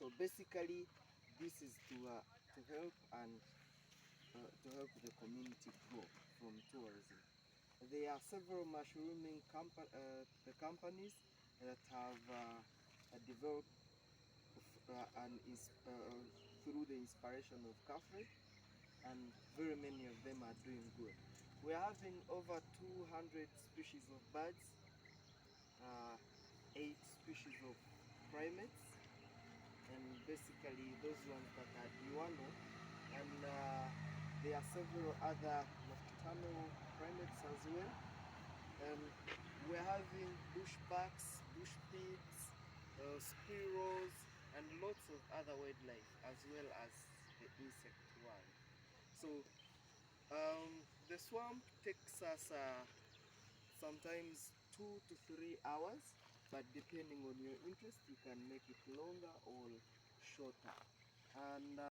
So basically, this is to help and to help the community grow from tourism. There are several mushrooming companies that have developed through the inspiration of Kafre, and very many of them are doing good. We're having over 200 species of birds, 8 species of primates, and basically those ones that are Diwano, and there are several other nocturnal primates as well. We're having bush bucks, bush pigs, squirrels, and lots of other wildlife, as well as the insect world. So the swamp takes us sometimes 2 to 3 hours, but depending on your interest, you can make it longer or shorter. And